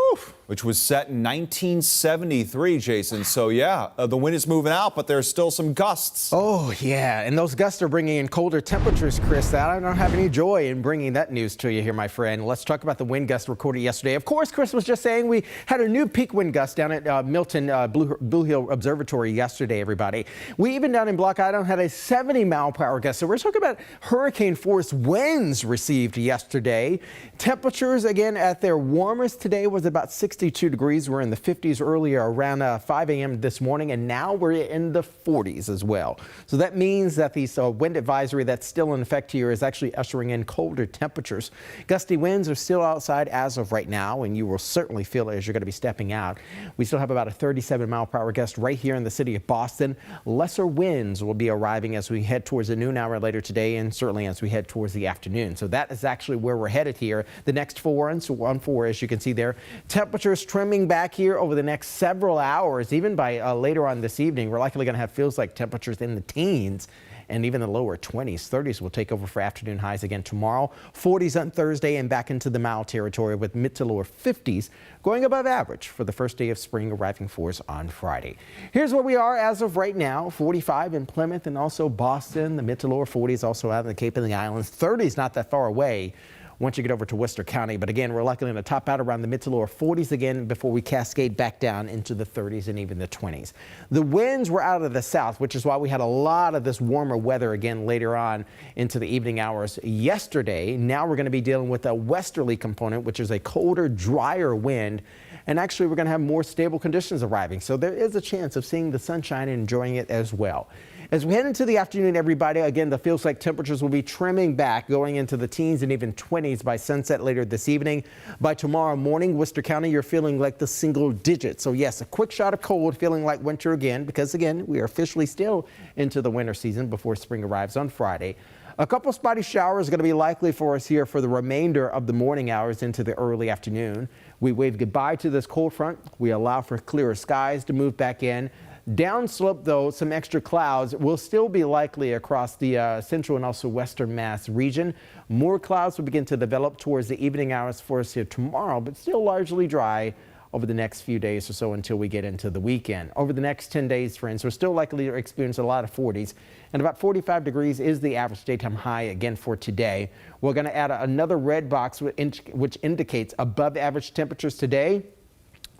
which was set in 1973, Jason. So, yeah, the wind is moving out, but there's still some gusts. Oh, yeah. And those gusts are bringing in colder temperatures, Chris. I don't have any joy in bringing that news to you here, my friend. Let's talk about the wind gust recorded yesterday. Of course, Chris was just saying we had a new peak wind gust down at Milton Blue Hill Observatory yesterday, everybody. We even down in Block Island had a 70-mile-per-hour gust. So we're talking about hurricane force winds received yesterday. Temperatures, again, at their warmest today was about 62 degrees. We're in the 50s earlier around 5 a.m. this morning, and now we're in the 40s as well. So that means that the wind advisory that's still in effect here is actually ushering in colder temperatures. Gusty winds are still outside as of right now, and you will certainly feel it as you're going to be stepping out. We still have about a 37-mile-per-hour gust right here in the city of Boston. Lesser winds will be arriving as we head towards the noon hour later today, and certainly as we head towards the afternoon. So that is actually where we're headed here. The next 4 and so 1-4, as you can see there. Temperatures trimming back here over the next several hours, even by later on this evening. We're likely going to have feels like temperatures in the teens and even the lower 20s. 30s will take over for afternoon highs again tomorrow. 40s on Thursday and back into the mild territory with mid to lower 50s going above average for the first day of spring arriving for us on Friday. Here's where we are as of right now. 45 in Plymouth and also Boston. The mid to lower 40s also out in the Cape and the Islands. 30s not that far away once you get over to Worcester County. But again, we're likely going to top out around the mid to lower 40s again before we cascade back down into the 30s and even the 20s. The winds were out of the south, which is why we had a lot of this warmer weather again later on into the evening hours yesterday. Now we're going to be dealing with a westerly component, which is a colder, drier wind. And actually, we're going to have more stable conditions arriving. So there is a chance of seeing the sunshine and enjoying it as well. As we head into the afternoon, everybody, again, the feels like temperatures will be trimming back, going into the teens and even 20s by sunset later this evening. By tomorrow morning, Worcester County, you're feeling like the single digits. So yes, a quick shot of cold, feeling like winter again, because again, we are officially still into the winter season before spring arrives on Friday. A couple spotty showers are going to be likely for us here for the remainder of the morning hours into the early afternoon. We wave goodbye to this cold front. We allow for clearer skies to move back in. Downslope, though, some extra clouds will still be likely across the central and also western Mass region. More clouds will begin to develop towards the evening hours for us here tomorrow, but still largely dry over the next few days or so until we get into the weekend. Over the next 10 days, friends, we're still likely to experience a lot of 40s, and about 45 degrees is the average daytime high again for today. We're going to add another red box which indicates above average temperatures today,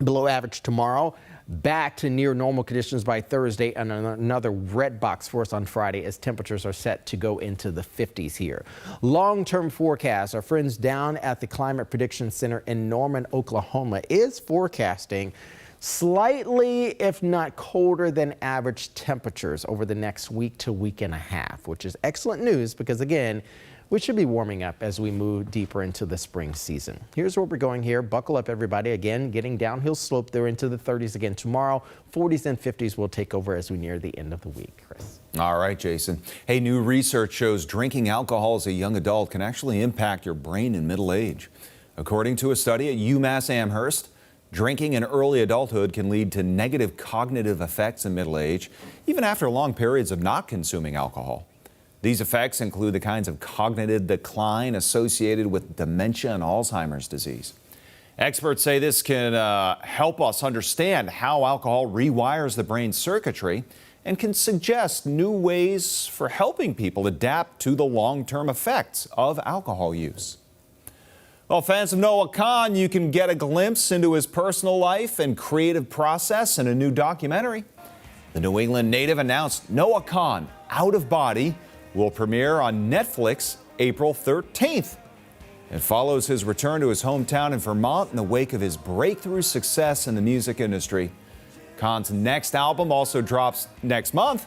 below average tomorrow, back to near normal conditions by Thursday, and another red box for us on Friday as temperatures are set to go into the 50s here. Long-term forecast, our friends down at the Climate Prediction Center in Norman, Oklahoma, is forecasting slightly, if not colder than average temperatures over the next week to week and a half, which is excellent news because, again, we should be warming up as we move deeper into the spring season. Here's where we're going here. Buckle up, everybody. Again, getting downhill slope there into the 30s again tomorrow. 40s and 50s will take over as we near the end of the week, Chris. All right, Jason. Hey, new research shows drinking alcohol as a young adult can actually impact your brain in middle age. According to a study at UMass Amherst, drinking in early adulthood can lead to negative cognitive effects in middle age, even after long periods of not consuming alcohol. These effects include the kinds of cognitive decline associated with dementia and Alzheimer's disease. Experts say this can help us understand how alcohol rewires the brain's circuitry and can suggest new ways for helping people adapt to the long-term effects of alcohol use. Well, fans of Noah Kahan, you can get a glimpse into his personal life and creative process in a new documentary. The New England native announced Noah Kahan, Out of Body, will premiere on Netflix April 13th. It follows his return to his hometown in Vermont in the wake of his breakthrough success in the music industry. Kahan's next album also drops next month.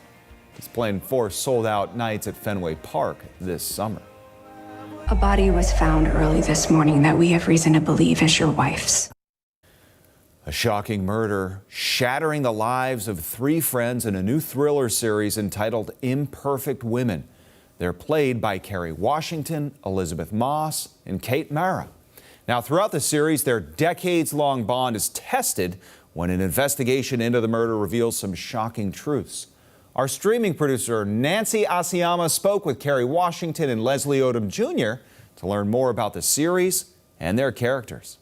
He's playing 4 sold-out nights at Fenway Park this summer. A body was found early this morning that we have reason to believe is your wife's. A shocking murder shattering the lives of 3 friends in a new thriller series entitled Imperfect Women. They're played by Kerry Washington, Elizabeth Moss, and Kate Mara. Now, throughout the series, their decades-long bond is tested when an investigation into the murder reveals some shocking truths. Our streaming producer Nancy Asiyama spoke with Kerry Washington and Leslie Odom Jr. to learn more about the series and their characters.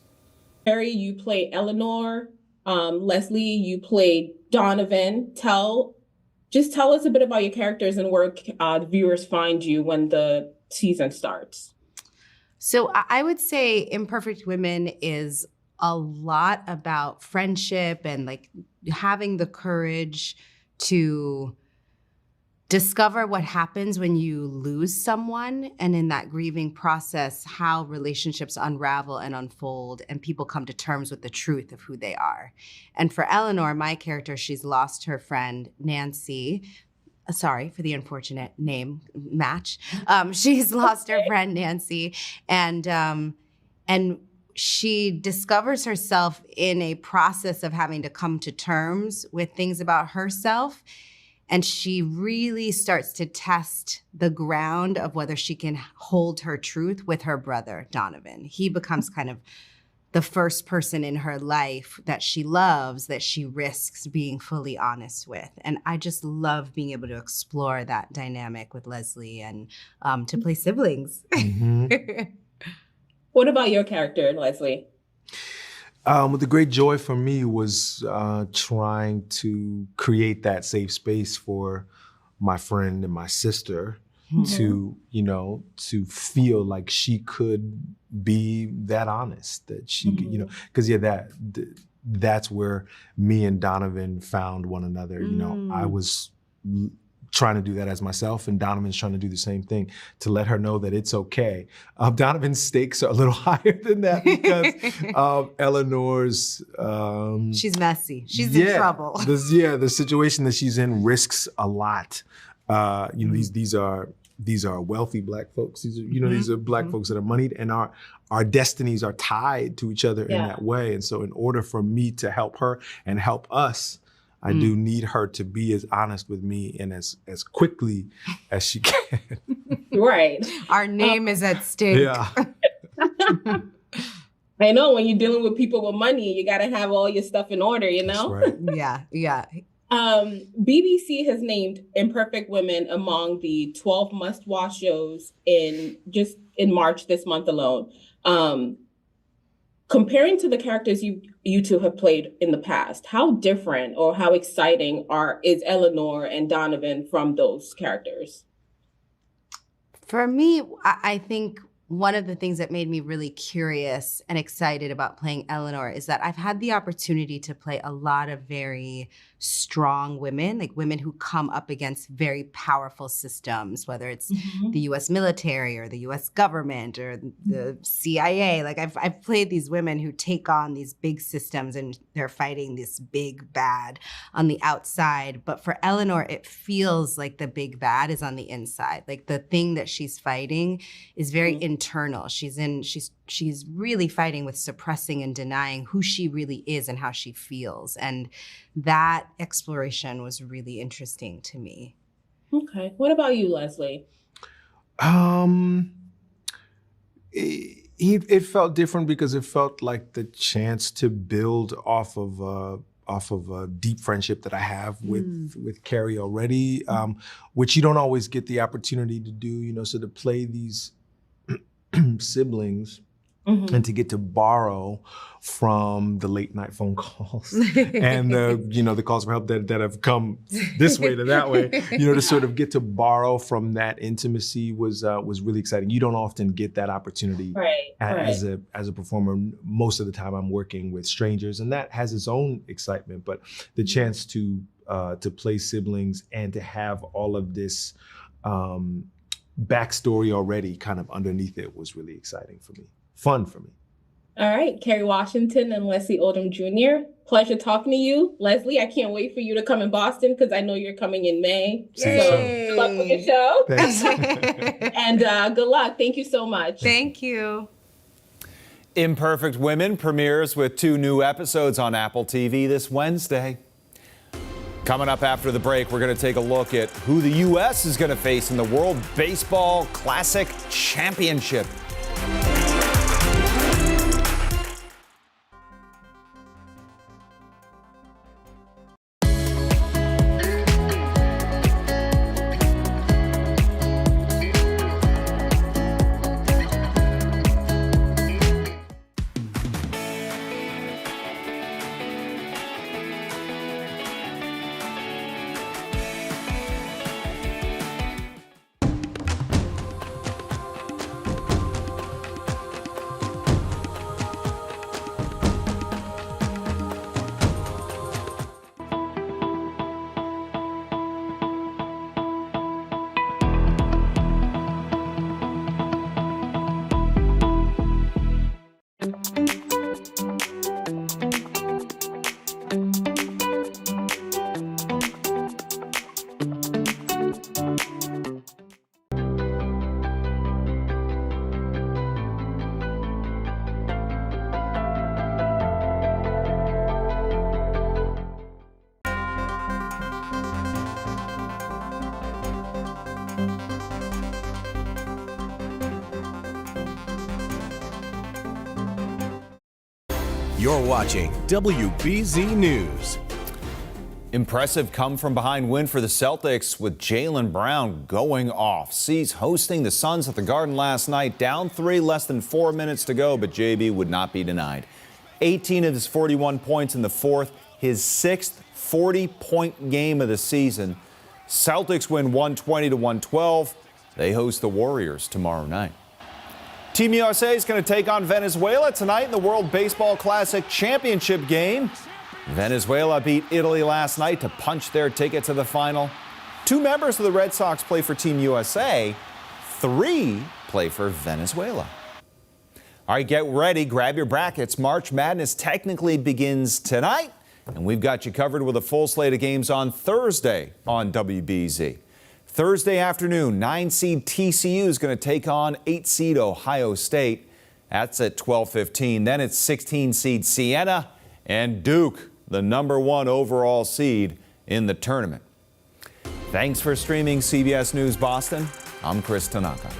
Kerry, you play Eleanor. Leslie, you play Donovan. Tell us a bit about your characters and where the viewers find you when the season starts. So I would say Imperfect Women is a lot about friendship and like having the courage to discover what happens when you lose someone, and in that grieving process, how relationships unravel and unfold and people come to terms with the truth of who they are. And for Eleanor, my character, she's lost her friend, Nancy. Sorry for the unfortunate name match. She's lost her friend, Nancy, and she discovers herself in a process of having to come to terms with things about herself. And she really starts to test the ground of whether she can hold her truth with her brother, Donovan. He becomes kind of the first person in her life that she loves, that she risks being fully honest with. And I just love being able to explore that dynamic with Leslie and to play siblings. Mm-hmm. What about your character, Leslie? The great joy for me was trying to create that safe space for my friend and my sister to feel like she could be that honest, that she could, because that's where me and Donovan found one another. I was trying to do that as myself, and Donovan's trying to do the same thing, to let her know that it's okay. Donovan's stakes are a little higher than that because Eleanor's... she's messy. She's in trouble. The situation that she's in risks a lot. These are wealthy Black folks. These are Black folks that are moneyed, and our destinies are tied to each other in that way. And so in order for me to help her and help us, I do need her to be as honest with me and as quickly as she can. Right. Our name is at stake. Yeah. I know, when you're dealing with people with money, you got to have all your stuff in order, That's right. Yeah. BBC has named Imperfect Women among the 12 must-watch shows in March this month alone. Comparing to the characters you two have played in the past, how different or how exciting is Eleanor and Donovan from those characters? For me, I think one of the things that made me really curious and excited about playing Eleanor is that I've had the opportunity to play a lot of very strong women, like women who come up against very powerful systems, whether it's the US military or the US government or the CIA. Like I've played these women who take on these big systems and they're fighting this big bad on the outside. But for Eleanor, it feels like the big bad is on the inside. Like the thing that she's fighting is very internal. She's really fighting with suppressing and denying who she really is and how she feels. And that exploration was really interesting to me. Okay. What about you, Leslie? It felt different because it felt like the chance to build off of a deep friendship that I have with Kerry already, which you don't always get the opportunity to do, so to play these siblings and to get to borrow from the late night phone calls and the calls for help that have come this way to that way, to sort of get to borrow from that intimacy was really exciting. You don't often get that opportunity as a performer. Most of the time I'm working with strangers, and that has its own excitement, but the chance to play siblings and to have all of this backstory already kind of underneath it was really exciting for me. Fun for me. All right, Kerry Washington and Leslie Odom Jr. Pleasure talking to you. Leslie, I can't wait for you to come in Boston because I know you're coming in May. So good luck with your show. Thanks. And good luck. Thank you so much. Thank you. Imperfect Women premieres with 2 new episodes on Apple TV this Wednesday. Coming up after the break, we're going to take a look at who the U.S. is going to face in the World Baseball Classic Championship. You're watching WBZ News. Impressive come-from-behind win for the Celtics with Jaylen Brown going off. C's hosting the Suns at the Garden last night, down 3, less than 4 minutes to go, but JB would not be denied. 18 of his 41 points in the fourth, his 6th 40-point game of the season. Celtics win 120-112. They host the Warriors tomorrow night. Team USA is going to take on Venezuela tonight in the World Baseball Classic Championship game. Venezuela beat Italy last night to punch their ticket to the final. 2 members of the Red Sox play for Team USA. 3 play for Venezuela. All right, get ready. Grab your brackets. March Madness technically begins tonight, and we've got you covered with a full slate of games on Thursday on WBZ. Thursday afternoon, 9-seed TCU is going to take on 8-seed Ohio State. That's at 12:15. Then it's 16-seed Siena and Duke, the #1 overall seed in the tournament. Thanks for streaming CBS News Boston. I'm Chris Tanaka.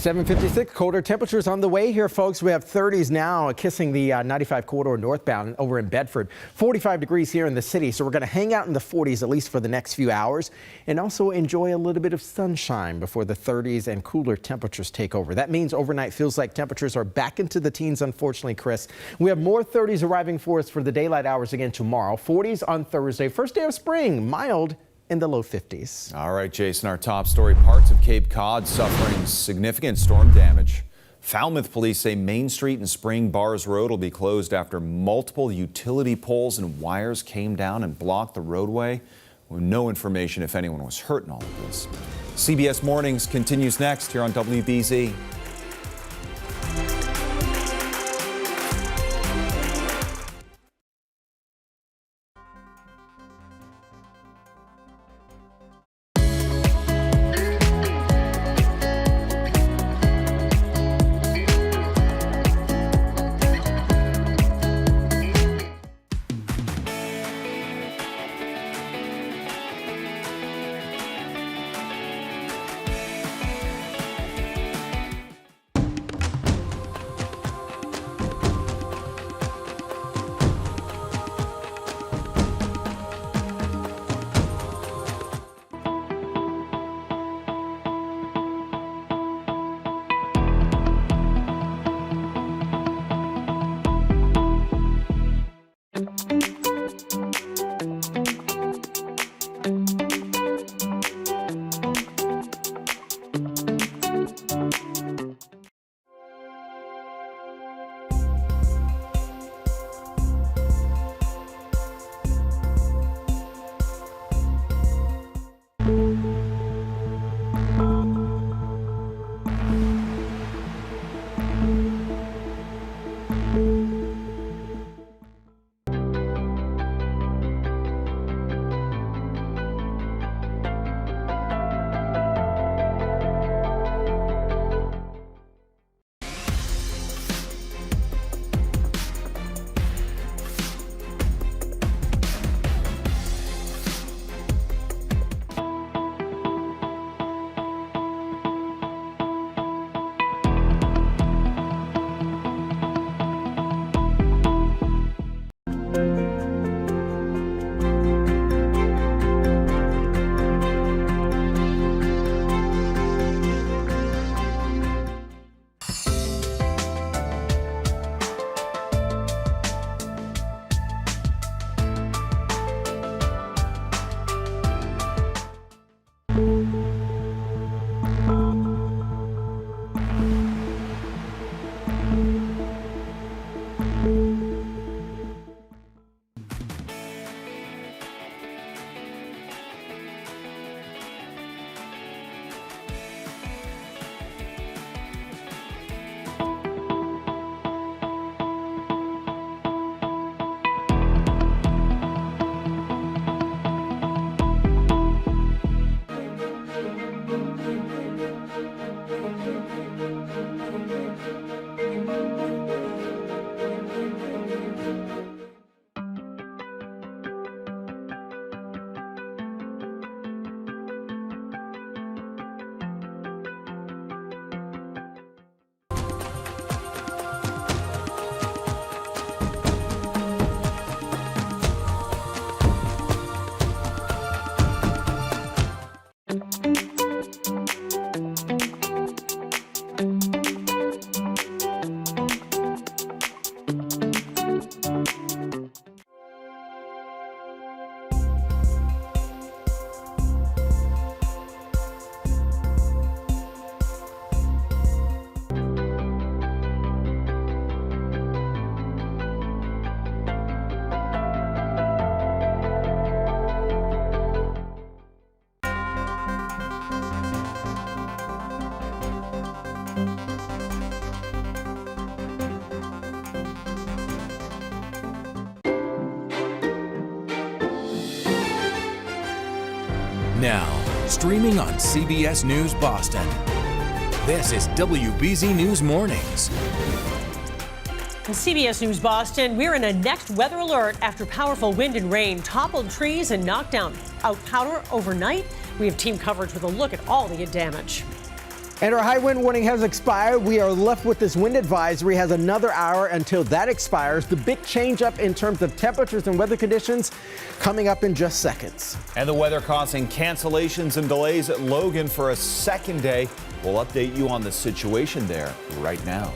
.56, colder temperatures on the way here, folks. We have 30s now kissing the 95 corridor northbound over in Bedford. 45 degrees here in the city, so we're going to hang out in the 40s at least for the next few hours and also enjoy a little bit of sunshine before the 30s and cooler temperatures take over. That means overnight feels like temperatures are back into the teens, unfortunately, Chris. We have more 30s arriving for us for the daylight hours again tomorrow. 40s on Thursday, first day of spring, mild in the low 50s. All right, Jason, our top story. Parts of Cape Cod suffering significant storm damage. Falmouth police say Main Street and Spring Bars Road will be closed after multiple utility poles and wires came down and blocked the roadway. With no information if anyone was hurt in all of this. CBS Mornings continues next here on WBZ. Now, streaming on CBS News Boston. This is WBZ News Mornings. In CBS News Boston, we're in a next weather alert after powerful wind and rain toppled trees and knocked down out powder overnight. We have team coverage with a look at all the damage. And our high wind warning has expired. We are left with this wind advisory. Has another hour until that expires. The big change up in terms of temperatures and weather conditions coming up in just seconds. And the weather causing cancellations and delays at Logan for a second day. We'll update you on the situation there right now.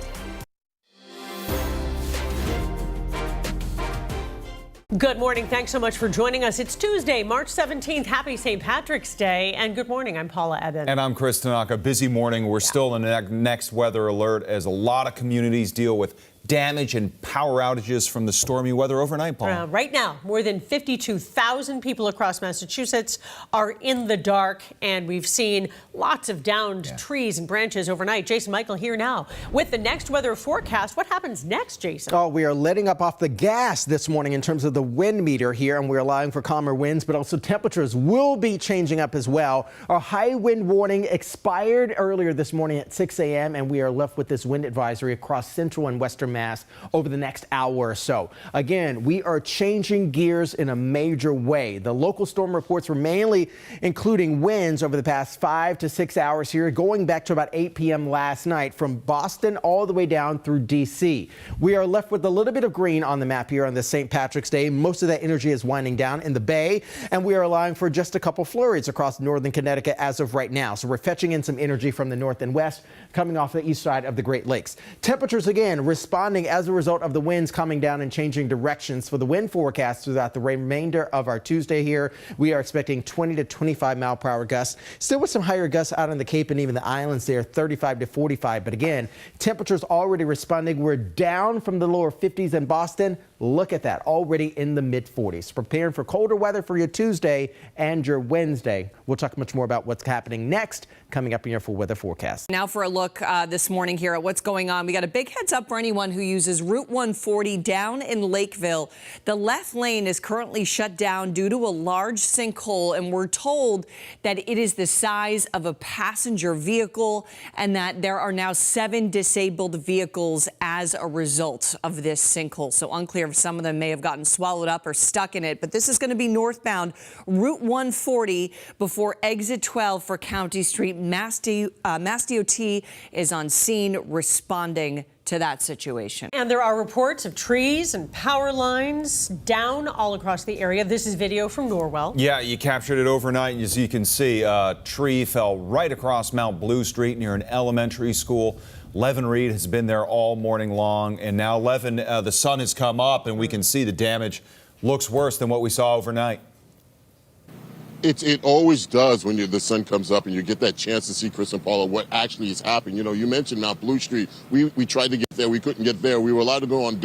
Good morning. Thanks so much for joining us. It's Tuesday, March 17th. Happy St. Patrick's Day. And good morning. I'm Paula Eben. And I'm Chris Tanaka. Busy morning. We're still in the next weather alert as a lot of communities deal with damage and power outages from the stormy weather overnight, Paul. Right now, more than 52,000 people across Massachusetts are in the dark, and we've seen lots of downed trees and branches overnight. Jason Michael here now with the next weather forecast. What happens next, Jason? Oh, we are letting up off the gas this morning in terms of the wind meter here, and we're allowing for calmer winds, but also temperatures will be changing up as well. Our high wind warning expired earlier this morning at 6 a.m., and we are left with this wind advisory across central and western Mass over the next hour or so. Again, we are changing gears in a major way. The local storm reports were mainly including winds over the past 5 to 6 hours here, going back to about 8 p.m. last night from Boston all the way down through D.C. We are left with a little bit of green on the map here on this St. Patrick's Day. Most of that energy is winding down in the Bay, and we are allowing for just a couple flurries across northern Connecticut as of right now. So we're fetching in some energy from the north and west coming off the east side of the Great Lakes. Temperatures again responding as a result of the winds coming down and changing directions. For the wind forecast throughout the remainder of our Tuesday here, we are expecting 20 to 25 mile per hour gusts. Still with some higher gusts out on the Cape and even the islands there, 35 to 45. But again, temperatures already responding. We're down from the lower 50s in Boston. Look at that, already in the mid 40s. Preparing for colder weather for your Tuesday and your Wednesday. We'll talk much more about what's happening next coming up in your full weather forecast. Now for a look this morning here at what's going on. We got a big heads up for anyone who uses Route 140 down in Lakeville. The left lane is currently shut down due to a large sinkhole, and we're told that it is the size of a passenger vehicle and that there are now 7 disabled vehicles as a result of this sinkhole. So unclear if some of them may have gotten swallowed up or stuck in it, but this is going to be northbound Route 140 before exit 12 for County Street. Mass DOT is on scene responding to that situation. And there are reports of trees and power lines down all across the area. This is video from Norwell. Yeah, you captured it overnight. As you can see, a tree fell right across Mount Blue Street near an elementary school. Levin Reed has been there all morning long, and now Levin, the sun has come up, and we can see the damage looks worse than what we saw overnight. It always does when the sun comes up and you get that chance to see, Chris and Paula, what actually is happening. You know, you mentioned Mount Blue Street. We tried to get there. We couldn't get there. We were allowed to go on